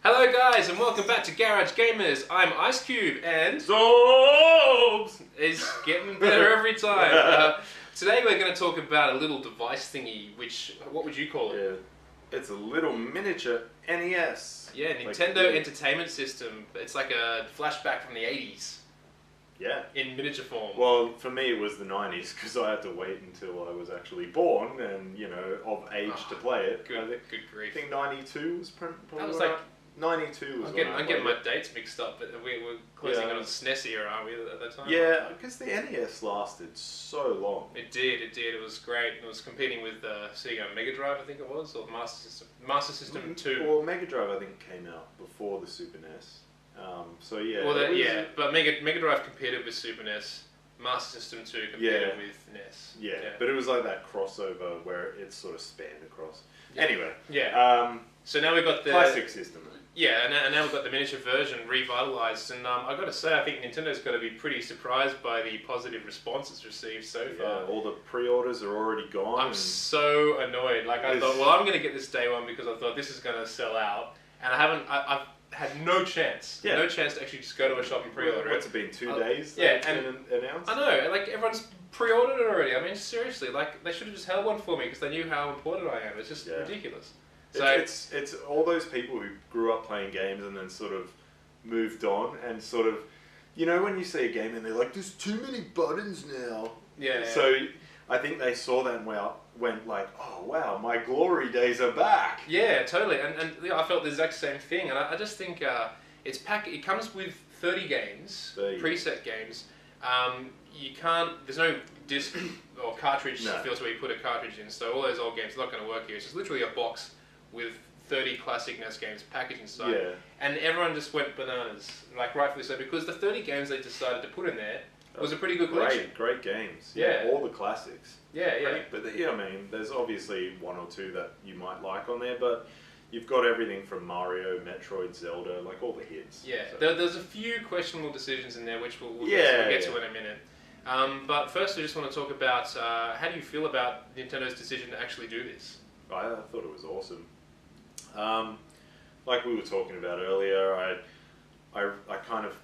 Hello guys and welcome back to Garage Gamers. I'm IceCube and Zorbz! It's getting better every time. Today we're going to talk about a little device thingy, which, what would you call it? Yeah, it's a little miniature NES. Yeah, Nintendo Entertainment System. It's like a flashback from the 80s. Yeah. In miniature form. Well, for me it was the 90s because I had to wait until I was actually born and, you know, of age to play it. Good grief. I think 92 was probably that was like 92 was I'm getting my dates mixed up, but we're closing on a SNES era, aren't we, at that time? Yeah, because the NES lasted so long. It did. It was great. It was competing with Sega Mega Drive, I think it was, or Master System 2. Well, Mega Drive I think came out before the Super NES. So yeah. Well, but Mega Drive competed with Super NES. Master System 2 competed with NES. Yeah, but it was like that crossover where it sort of spanned across. Yeah. Anyway. Yeah. So now we've got the classic system. Yeah, and now we've got the miniature version revitalized, and I've got to say, I think Nintendo's got to be pretty surprised by the positive response it's received so far. Yeah, all the pre-orders are already gone. I'm so annoyed. Like, I thought, well, I'm going to get this day one because I thought this is going to sell out, and I've had no chance. Yeah. No chance to actually just go to a shop and pre-order it. What's it been, 2 days? Yeah, and announced? I know, like, everyone's pre-ordered it already. I mean, seriously, like, they should have just held one for me because they knew how important I am. It's just ridiculous. So it's all those people who grew up playing games and then sort of moved on and sort of, you know, when you see a game and they're like, there's too many buttons now. Yeah. So I think they saw that and went like, oh wow, my glory days are back. Yeah, totally. And I felt the exact same thing. And I just think it comes with 30 games, preset games. You can't, there's no disc or cartridge filter where you put a cartridge in. So all those old games are not going to work here. It's just literally a box with 30 classic NES games packaged inside. Yeah. And everyone just went bananas, like rightfully so, because the 30 games they decided to put in there was a pretty good collection. Great games. Yeah. All the classics. Yeah, yeah. Great. But yeah, I mean, there's obviously one or two that you might like on there, but you've got everything from Mario, Metroid, Zelda, like all the hits. Yeah, so. There's a few questionable decisions in there, which we'll get to in a minute. But first, I just want to talk about how do you feel about Nintendo's decision to actually do this? I thought it was awesome. Like we were talking about earlier, I kind of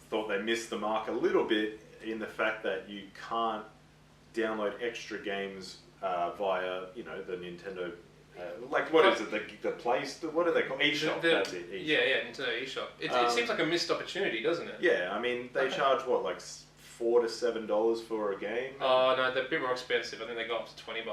thought they missed the mark a little bit in the fact that you can't download extra games via, you know, the Nintendo. Like what is it? The place? What do they call eShop? That's it. eShop. Yeah, Nintendo eShop. It seems like a missed opportunity, doesn't it? Yeah, I mean they charge what, like $4 to $7 for a game? Oh no, they're a bit more expensive. I think they go up to $20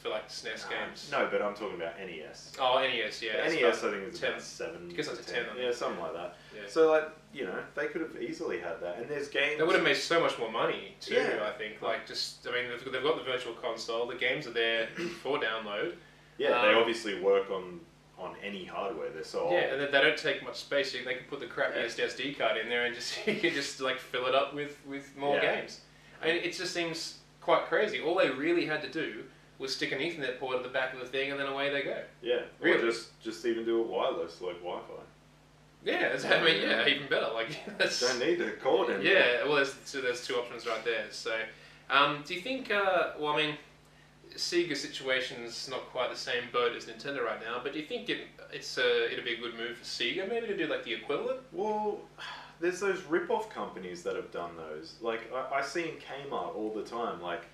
for like SNES games. No, but I'm talking about NES. Oh, NES, yeah. NES, I think is about 7. I guess that's 10. Yeah, something like that. Yeah. So like, you know, they could have easily had that. And there's games. They would have made so much more money too. Yeah. I think. Like, just, I mean, they've got the virtual console. The games are there for download. Yeah, they obviously work on any hardware. They're so old. Yeah, and they don't take much space. They can put the crappiest SD card in there and just you can just like fill it up with more games. I mean, it just seems quite crazy. All they really had to do was stick an Ethernet port at the back of the thing, and then away they go. Yeah, really. Or just even do it wireless, like Wi-Fi. Yeah, I mean, yeah, even better. Like, don't need a cord anymore. Yeah, well, there's two options right there. So, do you think? Well, I mean, Sega's situation's not quite the same boat as Nintendo right now, but do you think it'd be a good move for Sega maybe to do like the equivalent? Well, there's those rip-off companies that have done those. Like I see in Kmart all the time, like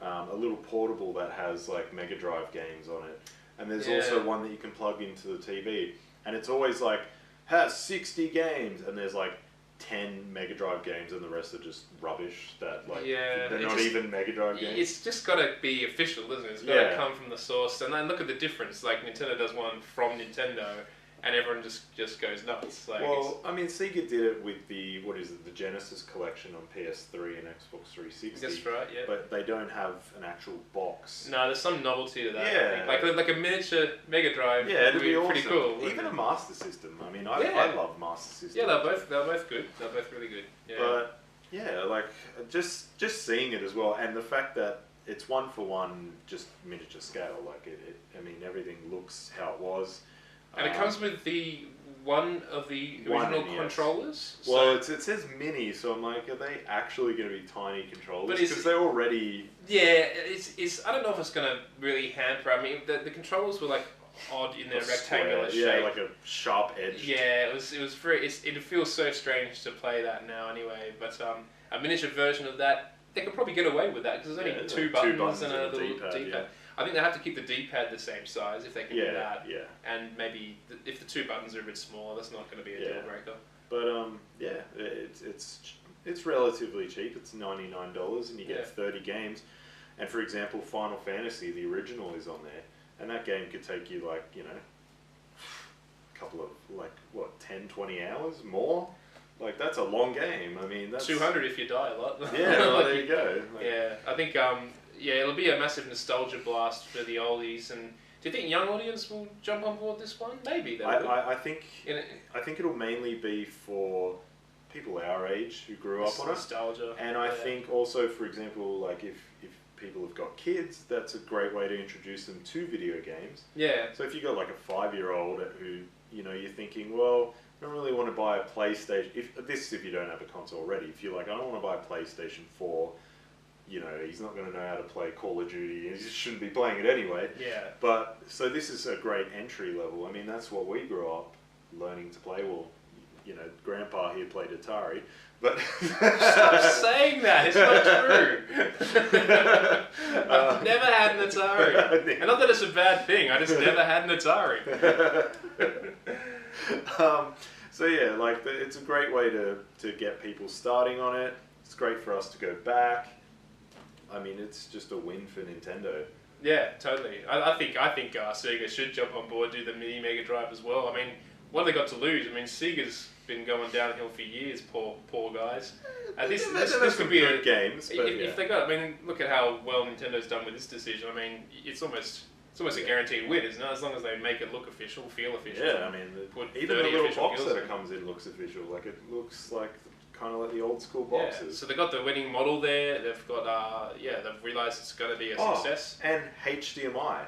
a little portable that has like Mega Drive games on it, and there's also one that you can plug into the TV, and it's always like has 60 games, and there's like 10 Mega Drive games, and the rest are just rubbish that like they're not even Mega Drive games. It's just got to be official, isn't it? It's got to come from the source. And then look at the difference. Like Nintendo does one from Nintendo, and everyone just goes nuts. Like, well, I mean, Sega did it with the the Genesis collection on PS3 and Xbox 360. That's right, yeah. But they don't have an actual box. No, there's some novelty to that. Yeah, I think. Like a miniature Mega Drive. Yeah, it'd be awesome. Pretty cool. Even a Master System. I mean, I love Master System. Yeah, they're both good. They're both really good. Yeah. But yeah, like just seeing it as well, and the fact that it's 1-for-1, just miniature scale. Like I mean, everything looks how it was. And it comes with one of the original controllers. Well, it says mini, so I'm like, are they actually going to be tiny controllers? Because they're already. Yeah, it's. I don't know if it's going to really hamper. I mean, the controllers were like odd in their rectangular shape. Yeah, like a sharp edge. Yeah, it was very. It feels so strange to play that now anyway. But a miniature version of that, they could probably get away with that because there's only two buttons and a little D-pad. Yeah. I think they have to keep the D-pad the same size if they can do that. Yeah. And maybe if the two buttons are a bit smaller, that's not going to be a deal breaker. But it's relatively cheap. It's $99 and you get 30 games. And for example, Final Fantasy, the original, is on there, and that game could take you like, you know, a couple of 10, 20 hours more. Like, that's a long game. I mean, that's 200 if you die a lot. Yeah, well, there you go. Like, I think it'll be a massive nostalgia blast for the oldies. And do you think young audience will jump on board this one? Maybe they will. I think it'll mainly be for people our age who grew up on nostalgia. It. And I think also, for example, like if people have got kids, that's a great way to introduce them to video games. Yeah. So if you got like a 5-year-old who, you know, you're thinking, well, I don't really want to buy a PlayStation. If you don't have a console already, if you're like, I don't want to buy a PlayStation 4, you know, he's not going to know how to play Call of Duty. He just shouldn't be playing it anyway. Yeah. But so this is a great entry level. I mean, that's what we grew up learning to play. Well, you know, Grandpa here played Atari, but stop saying that. It's not true. I've never had an Atari, and not that it's a bad thing. I just never had an Atari. So yeah, like it's a great way to get people starting on it. It's great for us to go back. I mean, it's just a win for Nintendo. Yeah, totally. I think Sega should jump on board, do the Mini Mega Drive as well. I mean, what have they got to lose? I mean, Sega's been going downhill for years, poor guys. This could be good games. But if they got, I mean, look at how well Nintendo's done with this decision. I mean, it's almost a guaranteed win, isn't it? As long as they make it look official, feel official. Yeah, I mean, even the little box that it comes in looks official. Like it looks like kind of like the old school boxes. Yeah. So they got the winning model there. They've got they've realised it's going to be a success. And HDMI.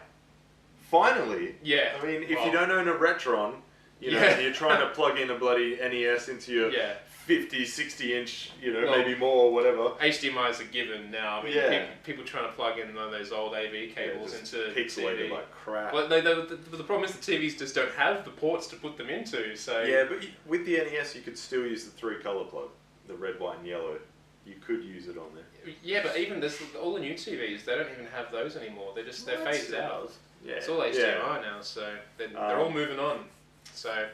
Finally. Yeah. I mean, if you don't own a Retron, you know, and you're trying to plug in a bloody NES into your 50, 60 inch, you know, maybe more or whatever. HDMI is a given now. I mean, people trying to plug in one of those old AV cables into pixelated TV. Like crap. Well, the problem is the TVs just don't have the ports to put them into. So yeah, but with the NES, you could still use the 3-color plug, the red, white, and yellow. You could use it on there. Yeah, but even all the new TVs, they don't even have those anymore. They're phased out. Yeah. It's all HDMI now, so they're all moving on. So,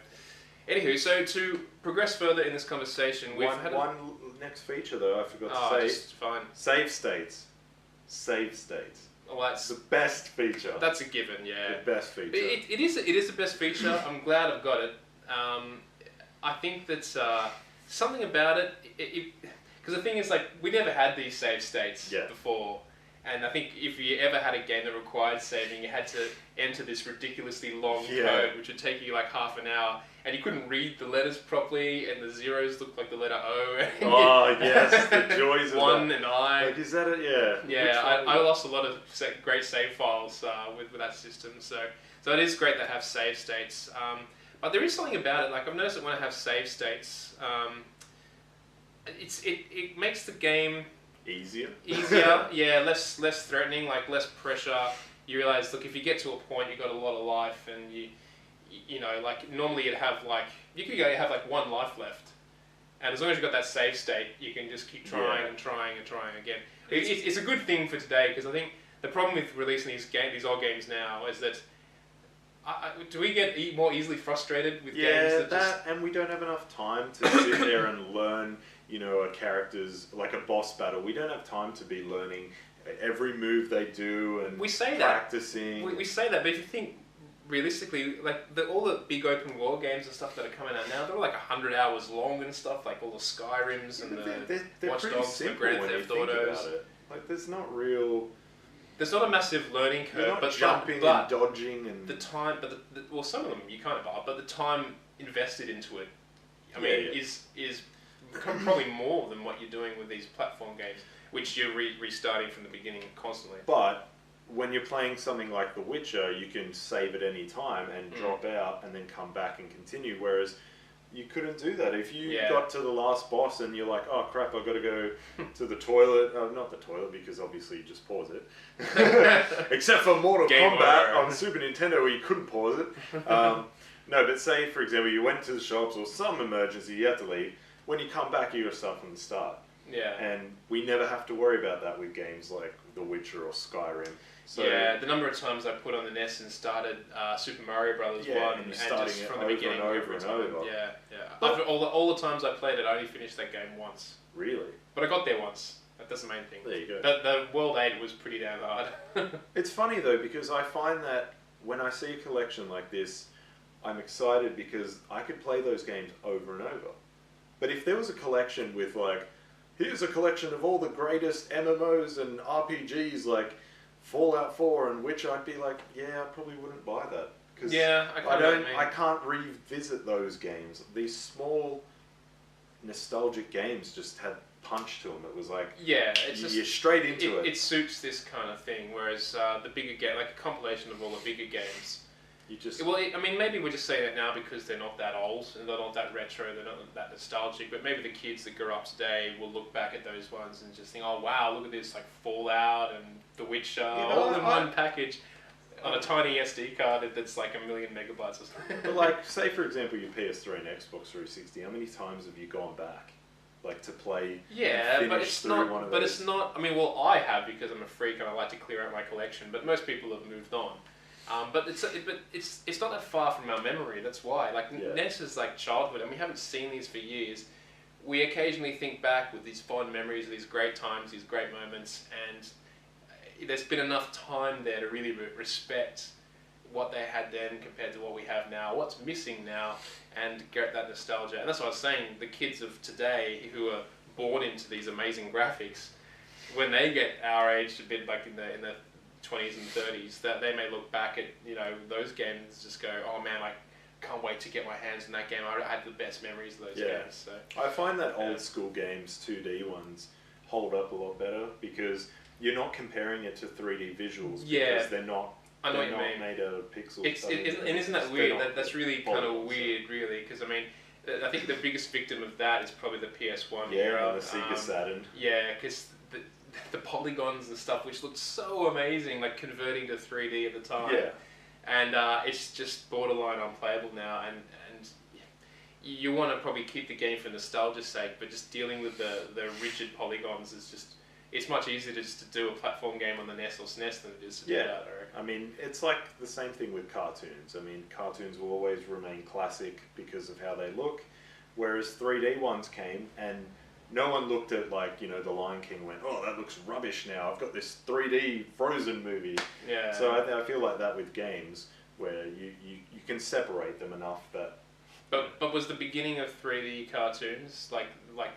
anywho, so to progress further in this conversation, we've had one next feature though. I forgot to say. Just fine. Save states. Well, that's the best feature. That's a given, yeah. The best feature. It is the best feature. I'm glad I've got it. I think that something about it, because the thing is, like, we never had these save states before. And I think if you ever had a game that required saving, you had to enter this ridiculously long code, which would take you like half an hour, and you couldn't read the letters properly, and the zeros looked like the letter O. Oh yes, the joys of one and I. Like, is that it? Yeah. Yeah, I lost a lot of great save files with that system. So it is great to have save states. But there is something about it. Like, I've noticed that when I have save states, it makes the game easier, yeah, less threatening, like less pressure. You realise, look, if you get to a point, you've got a lot of life, and you know, like normally you have like one life left, and as long as you've got that save state, you can just keep trying and trying and trying again. It's a good thing for today, because I think the problem with releasing these old games now is that do we get more easily frustrated with games and we don't have enough time to sit there and learn, you know, a character's, like a boss battle. We don't have time to be learning every move they do and practicing. We say that, but if you think realistically, like all the big open world games and stuff that are coming out now, they're like 100 hours long and stuff, like all the Skyrims and the Watch Dogs and the Grand Theft Autos. Like, there's not a massive learning curve, you're not but jumping and dodging and the time. But some of them you kind of are, but the time invested into it, I mean, is probably more than what you're doing with these platform games, which you're restarting from the beginning constantly. But when you're playing something like The Witcher, you can save at any time and drop out and then come back and continue. Whereas you couldn't do that. If you Yeah. got to the last boss and you're like, oh crap, I've got to go to the toilet. Not the toilet, because obviously you just pause it. Except for Mortal Game Kombat over. on Super Nintendo where you couldn't pause it. No, but say, for example, you went to the shops or some emergency, you had to leave. When you come back, you got to start from the start. Yeah. And we never have to worry about that with games like The Witcher or Skyrim. So, yeah, the number of times I put on the NES and started Super Mario Brothers 1 and just starting it from the over beginning and over every and time. over. Yeah, yeah. But- After all the times I played it, I only finished that game once. Really? But I got there once. That's the main thing. There you go. The World 8 was pretty damn hard. It's funny though, because I find that when I see a collection like this, I'm excited because I could play those games over and over. But if there was a collection with like, here's a collection of all the greatest MMOs and RPGs like Fallout 4 and Witcher, I'd be like, yeah, I probably wouldn't buy that. Cause Yeah, I can't revisit those games. These small nostalgic games just had punch to them. It was like, yeah, it's just you're straight into it. It suits this kind of thing, whereas the bigger game, like a compilation of all the bigger games. You just Well, I mean, maybe we're just saying it now because they're not that old and they're not that retro, they're not that nostalgic. But maybe the kids that grow up today will look back at those ones and just think, "Oh wow, look at this! Like Fallout and The Witcher, all in one package on a tiny SD card that's like 1,000,000 megabytes or something." But like, say for example, your PS3 and Xbox 360. How many times have you gone back, like to play? Yeah, and but finish it's through not. one of But those? it's not. I mean, well, I have because I'm a freak and I like to clear out my collection. But most people have moved on. But it's not that far from our memory. That's why. Like Yeah. NES is like childhood, and we haven't seen these for years. We occasionally think back with these fond memories of these great times, these great moments, and there's been enough time there to really respect what they had then compared to what we have now, what's missing now, and get that nostalgia. And that's what I was saying. The kids of today who are born into these amazing graphics, when they get our age, a bit like in the 20s and 30s, that they may look back at those games and just go, oh man, I can't wait to get my hands on that game. I had the best memories of those games. So I find that old school games, 2D ones, hold up a lot better because you're not comparing it to 3D visuals because they're not. I know what you not mean. made out of pixels. And isn't that weird? That's really kind of weird, really, because I mean, I think the biggest victim of that is probably the PS1 era. The Sega Saturn. Yeah, because the polygons and stuff, which looked so amazing, like converting to 3D at the time. Yeah. And it's just borderline unplayable now, and you want to probably keep the game for nostalgia's sake, but just dealing with the rigid polygons is just, it's much easier to do a platform game on the NES or SNES than it is to do that, I reckon. I mean, it's like the same thing with cartoons. I mean, cartoons will always remain classic because of how they look, whereas 3D ones came and no one looked at, like, The Lion King and went, oh, that looks rubbish now. I've got this 3D Frozen movie. Yeah. So I feel like that with games, where you can separate them enough that... But was the beginning of 3D cartoons like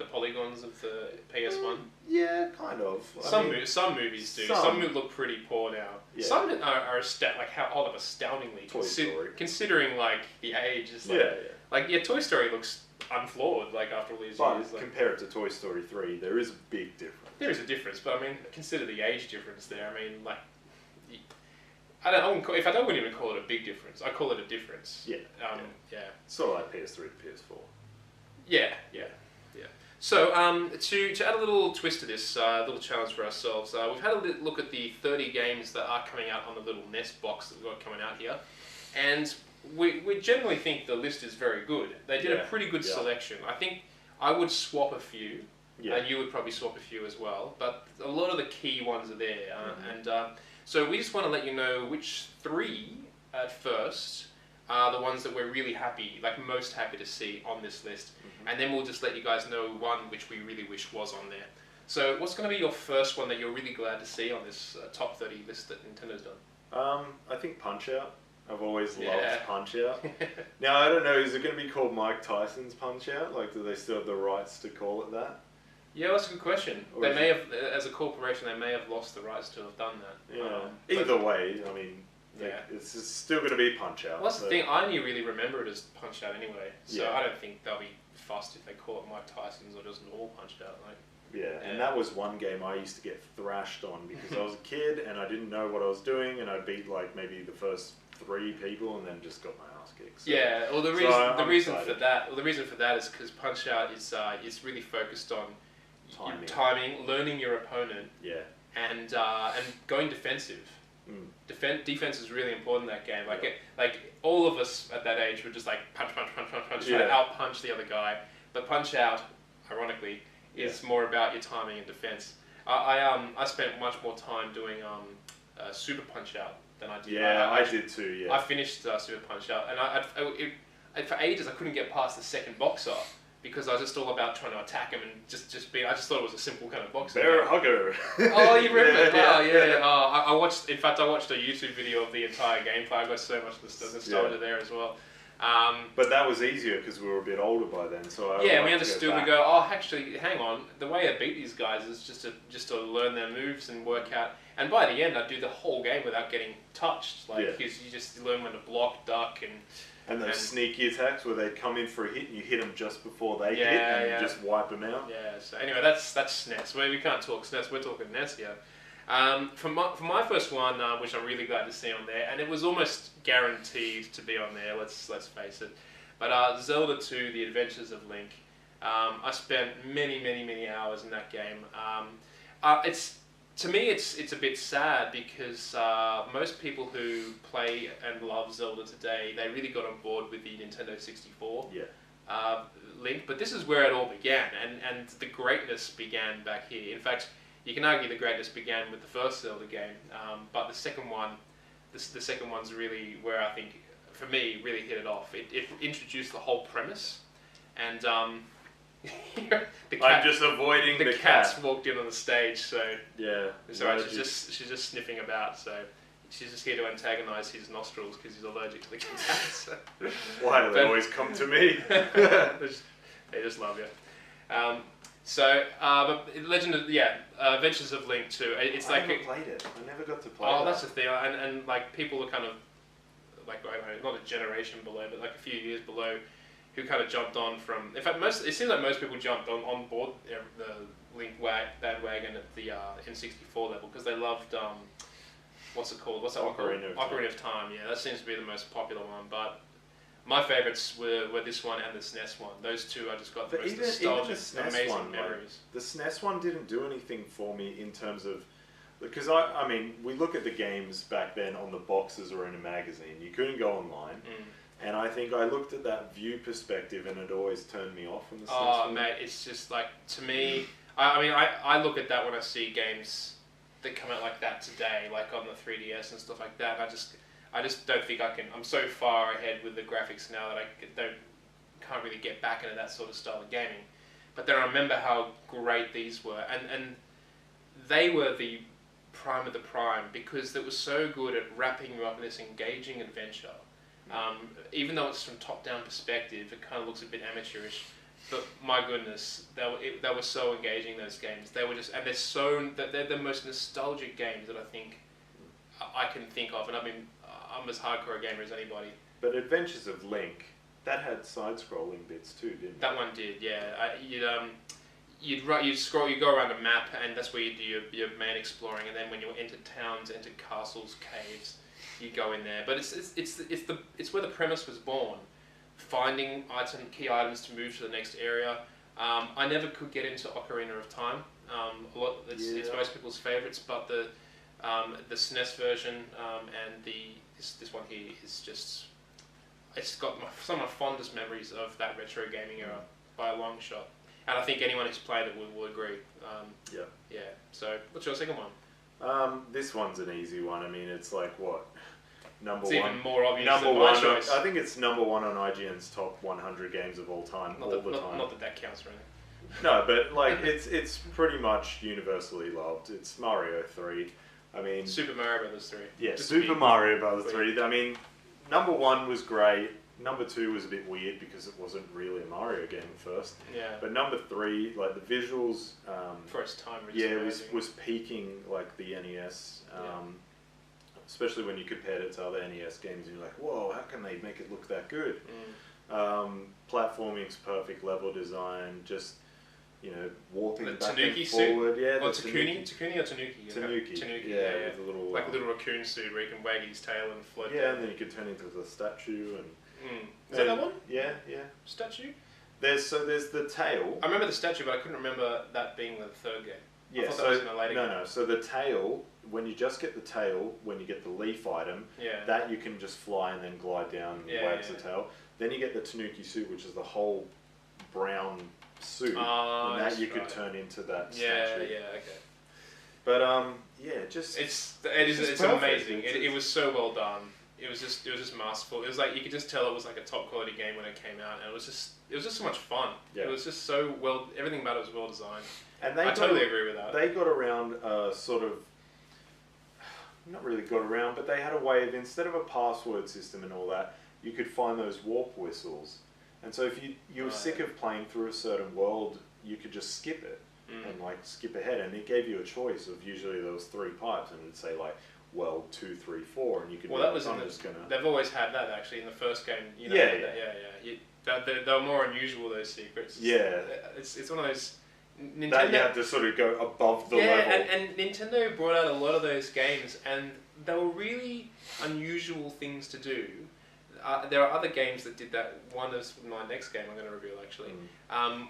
the polygons of the PS1? Yeah, kind of. Some movies do. Some look pretty poor now. Yeah. Some are like how odd of astoundingly Toy Story. Considering like the age is like Toy Story looks unflawed like after all these years. Like, compare it to Toy Story 3, there is a big difference. there is a difference, but I mean consider the age difference there. I mean like if I wouldn't even call it a big difference. I call it a difference. Yeah. Yeah. Sort of like PS3 to PS4. Yeah. So, to add a little twist to this, little challenge for ourselves, we've had a look at the 30 games that are coming out on the little NES box that we've got coming out here, and we generally think the list is very good. They did a pretty good selection. I think I would swap a few, and you would probably swap a few as well, but a lot of the key ones are there, and so we just want to let you know which 3 at first are the ones that we're really most happy to see on this list. And then we'll just let you guys know one which we really wish was on there. So what's going to be your first one that you're really glad to see on this top 30 list that Nintendo's done? I think Punch-Out. I've always loved Punch-Out. Now, I don't know, is it going to be called Mike Tyson's Punch-Out? Like, do they still have the rights to call it that? Yeah, that's a good question. Or They may have, as a corporation, they may have lost the rights to have done that. Yeah. Either way, I mean... it's still going to be Punch-Out. Well, that's the thing. I only really remember it as Punch-Out anyway, so Yeah. I don't think they'll be fussed if they call it Mike Tyson's or just normal Punch-Out. And that was one game I used to get thrashed on because I was a kid and I didn't know what I was doing, and I'd beat like maybe the first 3 people and then just got my ass kicked. So, yeah, well the reason for that is because Punch Out is really focused on timing, learning your opponent, and going defensive. Defense is really important in that game. Like all of us at that age were just like punch, trying to out punch the other guy. But Punch Out, ironically, is more about your timing and defense. I spent much more time doing Super Punch Out than I did. Yeah, I did too. Yeah, I finished Super Punch Out, and for ages I couldn't get past the second boxer because I was just all about trying to attack him and just be. I just thought it was a simple kind of boxer. Bear hugger. Oh, you remember? Yeah. I watched. In fact, I watched a YouTube video of the entire gameplay. I got so much nostalgia there as well. But that was easier because we were a bit older by then, so we understood. We go, oh, actually, hang on. The way I beat these guys is just to learn their moves and work out. And by the end, I do the whole game without getting touched. Because you just learn when to block, duck, and those sneaky attacks where they come in for a hit and you hit them just before they hit and you just wipe them out. Yeah. So anyway, that's SNES. We can't talk SNES. We're talking NES here. For my first one, which I'm really glad to see on there, and it was almost guaranteed to be on there. Let's face it. But Zelda 2: The Adventures of Link. I spent many hours in that game. To me, it's a bit sad because most people who play and love Zelda today, they really got on board with the Nintendo 64 Link. But this is where it all began, and the greatness began back here. In fact, you can argue the greatness began with the first Zelda game, but the second one's really where I think, for me, really hit it off. It introduced the whole premise, and I'm just avoiding the cat's walked in on the stage, so it's alright. She's just sniffing about, so she's just here to antagonize his nostrils because he's allergic to the cats. Why do they always come to me? They just love you. But Adventures of Link 2. It's I never played it. I never got to play it. Oh, that's the thing. And like people are kind of like, I don't know, not a generation below, but like a few years below, who kind of jumped on from. In fact, it seems like most people jumped on board the Link bandwagon at the N64 level because they loved what's it called? What's that one called? Ocarina of Time. Yeah, that seems to be the most popular one, but. My favourites were this one and the SNES one. Those two I just got the most nostalgic, amazing memories. The SNES one didn't do anything for me in terms of... Because, I mean, we look at the games back then on the boxes or in a magazine. You couldn't go online. And I think I looked at that view perspective and it always turned me off from the SNES one. Mate, it's just like, to me... I look at that when I see games that come out like that today, like on the 3DS and stuff like that, and I just don't think I can. I'm so far ahead with the graphics now that I can't really get back into that sort of style of gaming. But then I remember how great these were, and they were the prime of the prime because it was so good at wrapping you up in this engaging adventure. Even though it's from top-down perspective, it kind of looks a bit amateurish. But my goodness, they were so engaging, those games. They were just, and they're the most nostalgic games that I think I can think of. And I mean, I'm as hardcore a gamer as anybody. But Adventures of Link, that had side-scrolling bits too, didn't it? That one did, yeah. You'd scroll, you go around a map, and that's where you do your main exploring. And then when you enter towns, enter castles, caves, you go in there. But it's where the premise was born. Finding key items to move to the next area. I never could get into Ocarina of Time. It's most people's favourites, but the SNES version and this one here is just, it's got some of my fondest memories of that retro gaming era by a long shot, and I think anyone who's played it will agree. So what's your second one? This one's an easy one. I mean, it's like what, number it's one. Even more obvious number than one. my choice. I think it's number one on IGN's top 100 games of all time. Not that counts, really. No, but like it's pretty much universally loved. It's Mario 3. I mean, Super Mario Brothers 3. Yeah, Super Mario Brothers 3. I mean, number 1 was great. Number 2 was a bit weird because it wasn't really a Mario game at first. Yeah. But number 3, like the visuals, for its time, was peaking like the NES. Especially when you compared it to other NES games, and you're like, whoa, how can they make it look that good? Platforming's perfect, level design, just warping the back Tanuki and suit? forward. Yeah, or the Takuni or Tanuki? Tanuki. Yeah. With a little, like a little raccoon suit where he can wag his tail and float yeah, down. and then you can turn into the statue and. Is that one? Yeah. Statue? There's the tail. I remember the statue, but I couldn't remember that being the third game. Yeah, I thought that was in a later game. No. So the tail, when you just get the tail, when you get the leaf item, that you can just fly and then glide down and wags the tail. Then you get the Tanuki suit, which is the whole brown suit, and that you could turn into that statue. Yeah, okay. But just it's amazing. It was so well done. It was just masterful. It was like you could just tell it was like a top quality game when it came out, and it was just so much fun. Yeah. It was just so well. Everything about it was well designed. And I totally agree with that. They got around sort of. Not really got around, but they had a way of, instead of a password system and all that, you could find those warp whistles. And so if you were sick of playing through a certain world, you could just skip it and like skip ahead. And it gave you a choice of, usually there was 3 pipes and it'd say like world 2, 3, 4, and you could. Well, that was they've always had that actually in the first game. They were more unusual, those secrets. Yeah, it's one of those. Nintendo, that you have to sort of go above the level. And Nintendo brought out a lot of those games, and they were really unusual things to do. There are other games that did that. One is my next game I'm going to reveal actually,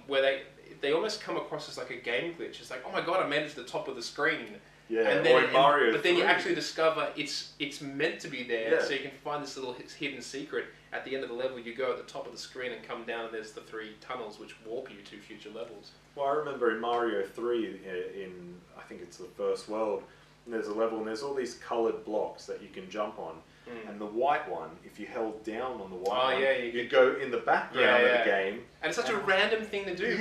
where they almost come across as like a game glitch. It's like, oh my god, I made it to the top of the screen. Yeah, and then, or in Mario. But then you actually discover it's meant to be there, so you can find this little hidden secret. At the end of the level, you go at the top of the screen and come down, and there's the 3 tunnels which warp you to future levels. Well, I remember in Mario 3, in I think it's the first world, and there's a level and there's all these coloured blocks that you can jump on. And the white one, if you held down on the white one, you'd go in the background of the game. And it's such a random thing to do,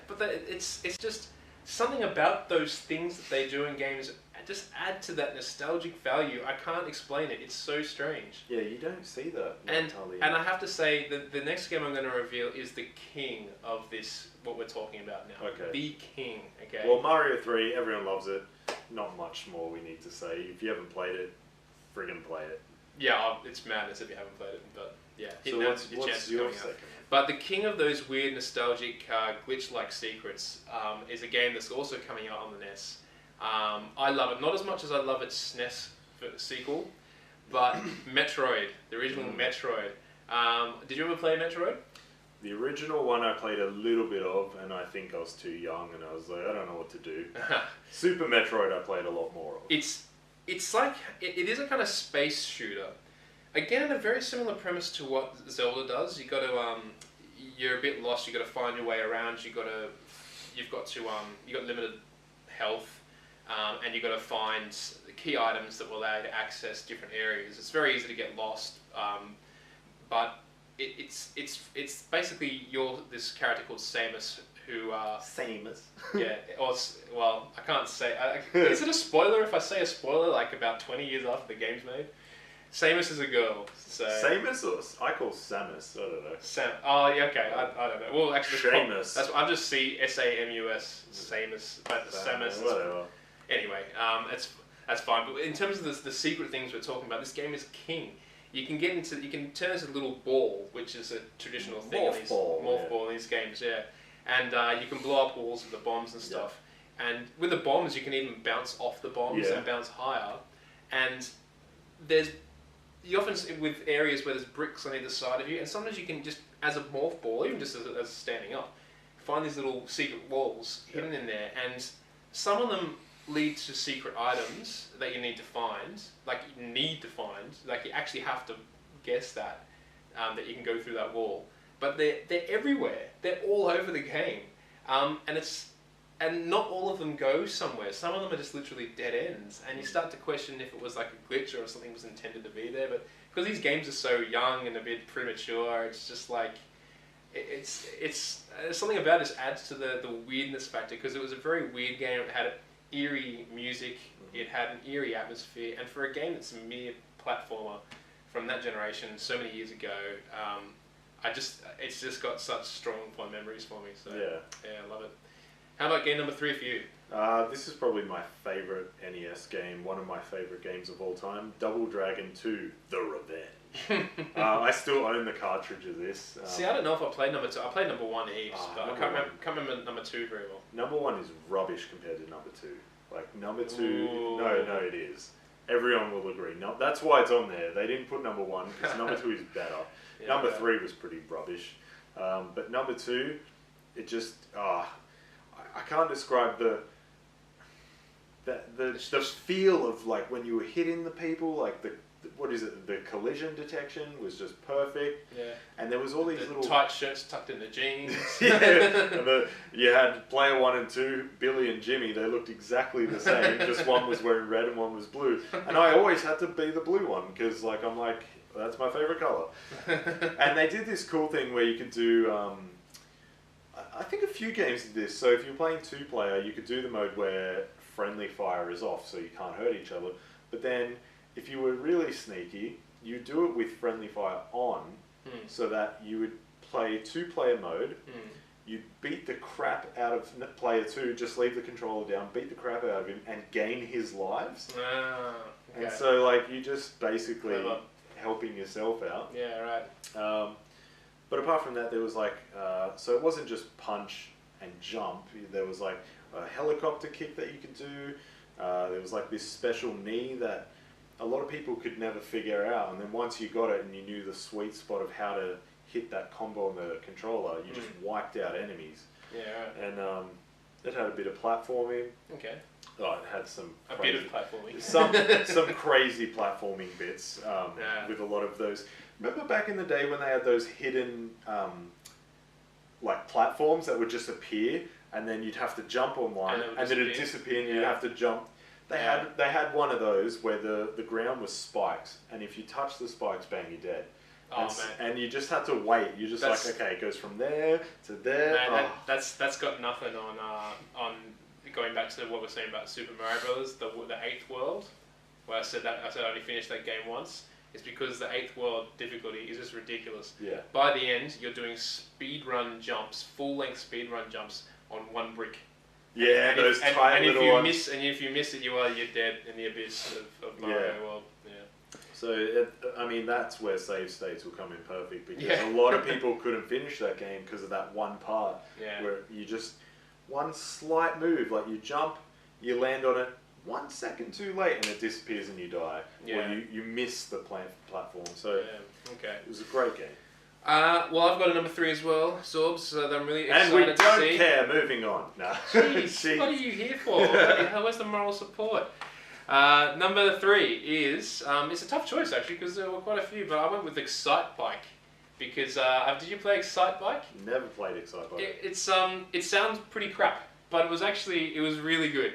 but it's just something about those things that they do in games just add to that nostalgic value. I can't explain it. It's so strange. Yeah, you don't see that. And I have to say, the next game I'm going to reveal is the king of this, what we're talking about now. Okay. The king, okay? Well, Mario 3, everyone loves it. Not much more we need to say. If you haven't played it, friggin' play it. Yeah, it's madness if you haven't played it, but yeah. So what's your second one? But the king of those weird, nostalgic, glitch-like secrets is a game that's also coming out on the NES. I love it, not as much as I love its SNES sequel, but Metroid, the original Metroid. Did you ever play Metroid? The original one I played a little bit of, and I think I was too young, and I was like, I don't know what to do. Super Metroid I played a lot more of. It's like, it is a kind of space shooter. Again, a very similar premise to what Zelda does. You got to, you're a bit lost. You got to find your way around. You got limited health. And you've got to find the key items that will allow you to access different areas. It's very easy to get lost, but it's basically this character called Samus who... Samus? Yeah, well, I can't say... is it a spoiler if I say a spoiler like about 20 years after the game's made? Samus is a girl, so... Samus or... I call Samus, I don't know. Oh, yeah, okay, I don't know. Well, actually... Samus. I just see S-A-M-U-S, Samus, but Samus... Whatever. Anyway, that's fine. But in terms of the secret things we're talking about, this game is king. You can turn this into a little ball, which is a traditional thing. Morph ball in these games, yeah. And you can blow up walls with the bombs and stuff. Yeah. And with the bombs, you can even bounce off the bombs and bounce higher. And you often with areas where there's bricks on either side of you, and sometimes you can just, as a morph ball, even just as standing up, find these little secret walls hidden in there, and some of them lead to secret items that you need to find. Like you actually have to guess that you can go through that wall. But they're everywhere. They're all over the game, and not all of them go somewhere. Some of them are just literally dead ends, and you start to question if it was like a glitch or something was intended to be there. But because these games are so young and a bit premature, it's just like it's something about this adds to the weirdness factor, because it was a very weird game. It had eerie music, it had an eerie atmosphere, and for a game that's a mere platformer from that generation so many years ago, it's just got such strong fond memories for me. So yeah, I love it. How about game number 3 for you? This is probably my favourite NES game, one of my favourite games of all time, Double Dragon 2: The Revenge. I still own the cartridge of this. See, I don't know if I played number 2. I played number 1 heaps, but I can't remember number 2 very well. Number 1 is rubbish compared to number 2. Like number 2, no, it is. Everyone will agree. No, that's why it's on there. They didn't put number 1 because number 2 is better. Number 3 was pretty rubbish, but number 2, it just I can't describe the feel of like when you were hitting the people, like the collision detection was just perfect. Yeah. And there was all these little tight shirts tucked in the jeans. And you had player 1 and 2, Billy and Jimmy. They looked exactly the same. Just one was wearing red and one was blue. And I always had to be the blue one because I'm like, that's my favorite color. And they did this cool thing where you could do. I think a few games did this. So if you're playing 2-player, you could do the mode where friendly fire is off, so you can't hurt each other. But then, if you were really sneaky, you do it with friendly fire on, so that you would play 2-player mode. You beat the crap out of player 2, just leave the controller down, beat the crap out of him, and gain his lives. Okay. And so, like, you just basically helping yourself out. Yeah, right. But apart from that, there was like, so it wasn't just punch and jump. There was like a helicopter kick that you could do. There was like this special knee that a lot of people could never figure out. And then once you got it and you knew the sweet spot of how to hit that combo on the controller, you just wiped out enemies. Yeah, right. And it had a bit of platforming. Okay. Oh, it had some bit of platforming. some crazy platforming bits with a lot of those. Remember back in the day when they had those hidden like platforms that would just appear, and then you'd have to jump on one, and then it'd disappear, and you'd have to jump. They had one of those where the ground was spikes, and if you touch the spikes, bang, you're dead. And you just had to wait. You're just like, okay, it goes from there to there. Man, that's got nothing on going back to what we're saying about Super Mario Brothers, the 8th world, where I said I only finished that game once. It's because the 8th world difficulty is just ridiculous. Yeah. By the end, you're doing speedrun jumps, full-length speedrun jumps on one brick. Yeah, those tiny little ones. If you miss it, you're dead in the abyss of Mario World. Yeah. So, I mean, that's where save states will come in perfect, because a lot of people couldn't finish that game because of that one part where you just, one slight move, like you jump, you land on it 1 second too late and it disappears and you die. Or you miss the platform. So, it was a great game. Well, I've got a number 3 as well, Zorbz, that I'm really excited to see. And we don't care, moving on. No. Jeez, what are you here for? Where's the moral support? Number 3 is, it's a tough choice actually, because there were quite a few, but I went with Excitebike. Because, did you play Excitebike? Never played Excitebike. It sounds pretty crap, but it was really good.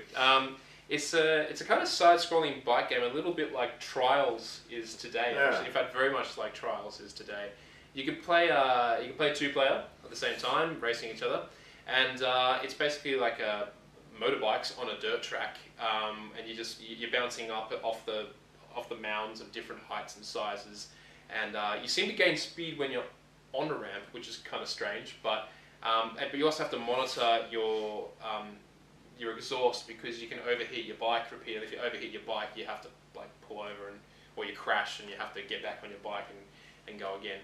It's a kind of side-scrolling bike game, a little bit like Trials is today. Actually. In fact, very much like Trials is today. You could play 2-player at the same time, racing each other, and it's basically like motorbikes on a dirt track, and you're bouncing up off the mounds of different heights and sizes, and you seem to gain speed when you're on a ramp, which is kind of strange, but you also have to monitor your exhaust, because you can overheat your bike repeatedly. If you overheat your bike, you have to like pull over or you crash and you have to get back on your bike and go again.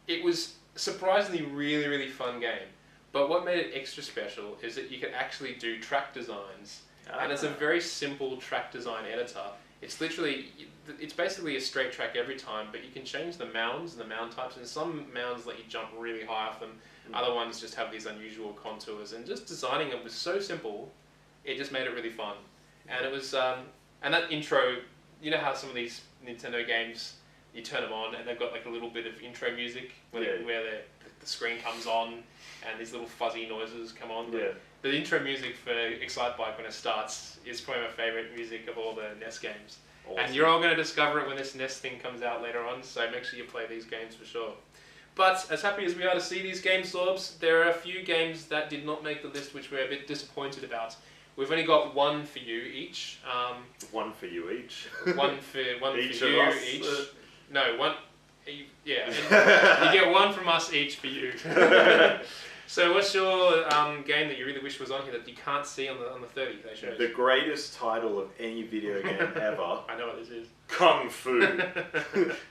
It was surprisingly really, really fun game, but what made it extra special is that you could actually do track designs, and it's a very simple track design editor. It's basically a straight track every time, but you can change the mounds and the mound types, and some mounds let you jump really high off them, other ones just have these unusual contours, and just designing it was so simple, it just made it really fun. And it was, and that intro, you know how some of these Nintendo games, you turn them on and they've got like a little bit of intro music where the screen comes on and these little fuzzy noises come on. The intro music for Excitebike when it starts is probably my favourite music of all the NES games. Awesome. And you're all going to discover it when this NES thing comes out later on, so make sure you play these games for sure. But as happy as we are to see these games, Zorbz, there are a few games that did not make the list which we're a bit disappointed about. We've only got one for you each. One for you each. One for each you of us. each. No, one. Yeah, you get one from us each for you. So, what's your game that you really wish was on here that you can't see on the 30 they showed? The greatest title of any video game ever. I know what this is. Kung Fu.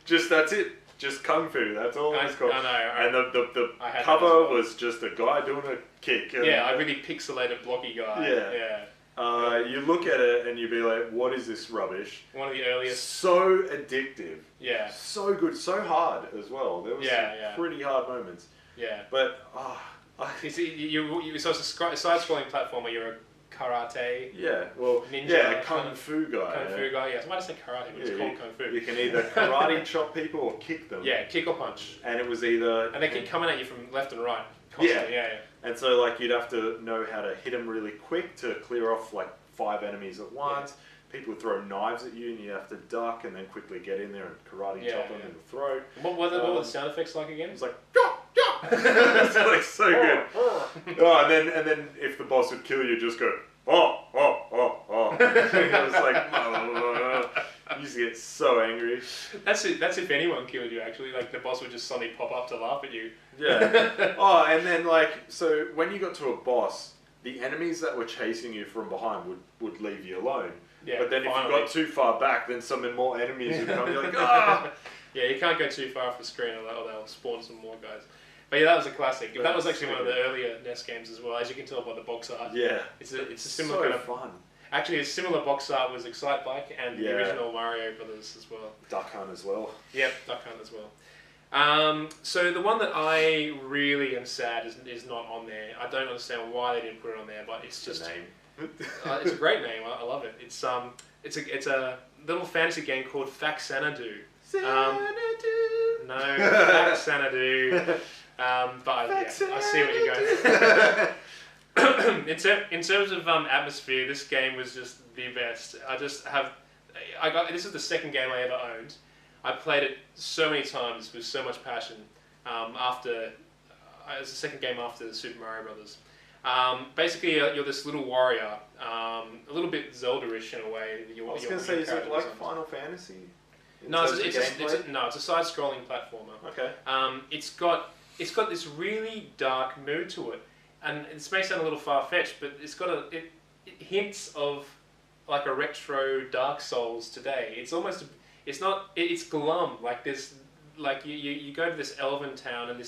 Just that's it. Just Kung Fu. That's all it's called. I know. And the cover was just a guy doing a kick. Yeah, a really pixelated, blocky guy. Yeah. You look at it and you'd be like, what is this rubbish? One of the earliest. So addictive. Yeah. So good. So hard as well. There was some pretty hard moments. Yeah. But, so it's a side-scrolling platform where you're a karate. Yeah, well, ninja, Kung Fu guy. Kung Fu guy, yes. I might have said karate, but it's called Kung Fu. You can either karate chop people or kick them. Yeah, kick or punch. And it was either... And they keep coming at you from left and right. Constantly. Yeah. And so, like, you'd have to know how to hit them really quick to clear off, like, 5 enemies at once. Yeah. People would throw knives at you and you have to duck and then quickly get in there and karate chop them in the throat. What were the sound effects like again? It was like, it's like so good. And then if the boss would kill you, just go, oh. It was like, you used to get so angry. That's if anyone killed you, actually. Like, the boss would just suddenly pop up to laugh at you. Yeah. And then, like, so when you got to a boss, the enemies that were chasing you from behind would leave you alone. Yeah, but then if you got too far back, then some more enemies would come. You're like, ah! Yeah, you can't go too far off the screen or they'll spawn some more guys. But yeah, that was a classic. That was actually one of the earlier NES games as well, as you can tell by the box art. Yeah. It's a similar kind of fun. Actually, a similar box art was Excite Bike and the original Mario Brothers as well. Duck Hunt as well. Yep, Duck Hunt as well. So the one that I really am sad is not on there. I don't understand why they didn't put it on there, but it's just the name. It's a great name. I love it. It's a little fantasy game called Faxanadu. No, Faxanadu. But I see what you're going. In terms of atmosphere, this game was just the best. This is the second game I ever owned. I played it so many times with so much passion. It was the second game after the Super Mario Brothers. Basically, you're this little warrior, a little bit Zelda-ish in a way. I was going to say, is it like Final Fantasy? No, it's a side-scrolling platformer. Okay. It's got this really dark mood to it, and it may sound a little far-fetched, but it's got it hints of like a retro Dark Souls today. It's glum. Like this, like you go to this elven town and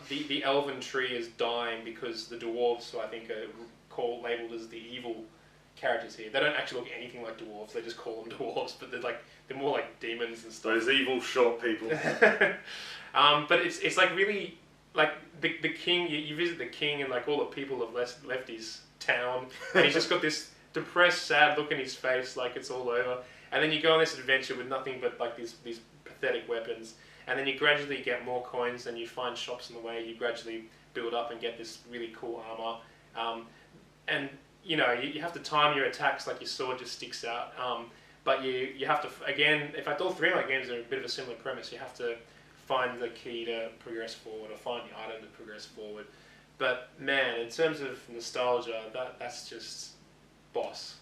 the elven tree is dying because the dwarves, who I think are labeled as the evil characters here. They don't actually look anything like dwarves. They just call them dwarves, but they're more like demons and stuff. Those evil short people. But it's like really like the king. You visit the king and like all the people have left his town, and he's just got this depressed, sad look in his face, like it's all over. And then you go on this adventure with nothing but like these pathetic weapons. And then you gradually get more coins, and you find shops in the way. You gradually build up and get this really cool armor. And you know, you have to time your attacks, like your sword just sticks out. But you have to, again, in fact, all three of my games are a bit of a similar premise. You have to find the key to progress forward, or find the item to progress forward. But man, in terms of nostalgia, that's just boss.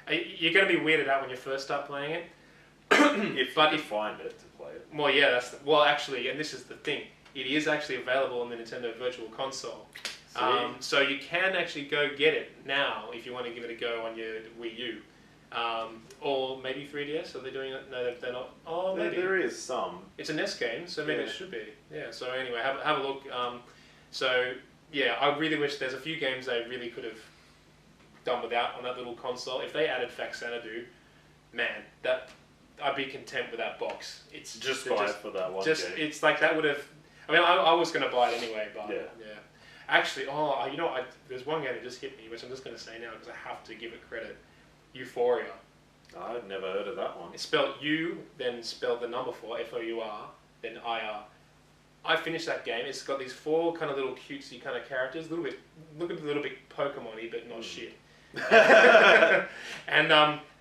You're going to be weirded out when you first start playing it. If you find it to play it. Well, yeah, actually, and this is the thing, it is actually available on the Nintendo Virtual Console. So you can actually go get it now if you want to give it a go on your Wii U. Or maybe 3DS, are they doing it? No, they're not. Oh, maybe. There is some. It's a NES game, so maybe it should be. Yeah, so anyway, have a look. So, yeah, I really wish there's a few games they really could have done without on that little console. If they added Faxanadu, man, I'd be content with that box. It's just buy it for that one game. It's like that would have... I mean, I was going to buy it anyway, but yeah. Actually, there's one game that just hit me, which I'm just going to say now because I have to give it credit. Euphoria. I'd never heard of that one. It's spelled U, then spelled the number 4, F-O-U-R, then I-R. I finished that game. It's got these 4 kind of little cutesy kind of characters, look a little bit Pokemon-y, but not shit. And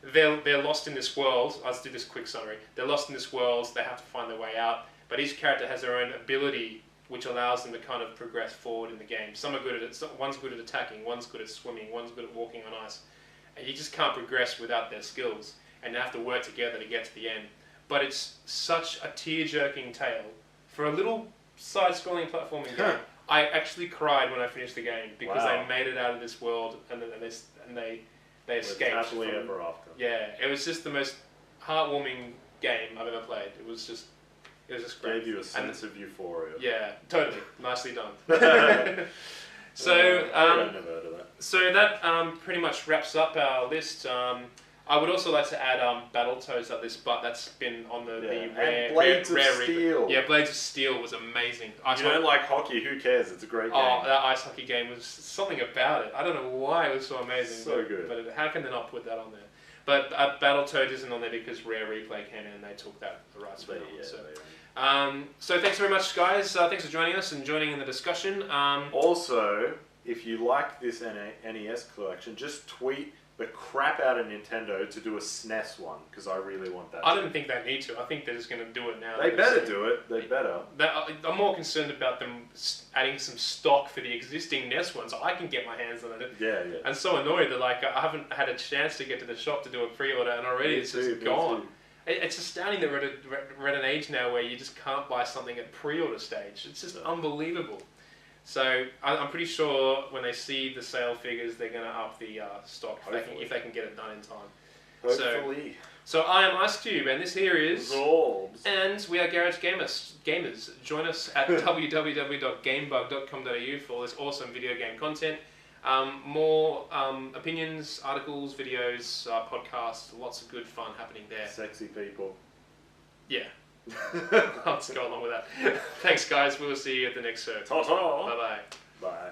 they're lost in this world. I'll just do this quick summary. They're lost in this world. They have to find their way out. But each character has their own ability, which allows them to kind of progress forward in the game. Some are good at it. One's good at attacking. One's good at swimming. One's good at walking on ice. And you just can't progress without their skills. And you have to work together to get to the end. But it's such a tear-jerking tale for a little side-scrolling platforming game. I actually cried when I finished the game because they made it out of this world and they escaped. Happily ever after. Yeah, it was just the most heartwarming game I've ever played. It was just great. Gave you a sense of euphoria. Yeah, totally. Nicely done. So, I've never heard of that. So that pretty much wraps up our list. I would also like to add Battletoads at this, but that's been on the rare Blades of rare Steel. Yeah, Blades of Steel was amazing. You don't like hockey? Who cares? It's a great game. Oh, that ice hockey game was something about it. I don't know why it was so amazing. So good. But how can they not put that on there? But Battletoads isn't on there because Rare Replay came in and they took the rights for it. So thanks very much, guys. Thanks for joining us and joining in the discussion. Also, if you like this NES collection, just tweet the crap out of Nintendo to do a SNES one, because I really want that. I don't think they need to. I think they're just going to do it now. They better do it. They better. I'm more concerned about them adding some stock for the existing NES one, so I can get my hands on it. Yeah. I'm so annoyed that I haven't had a chance to get to the shop to do a pre-order, and already it's just gone. It's astounding that we're at an age now where you just can't buy something at pre-order stage. It's just unbelievable. So I'm pretty sure when they see the sale figures, they're going to up the stock if they can get it done in time. Hopefully. So I am IceCube, and this here is Zorbz. And we are Garage Gamers. Join us at www.gamebug.com.au for all this awesome video game content. More opinions, articles, videos, podcasts, lots of good fun happening there. Sexy people. Yeah. Let's go along with that. Thanks, guys. We will see you at the next show. Ta-ta. Bye-bye. Bye.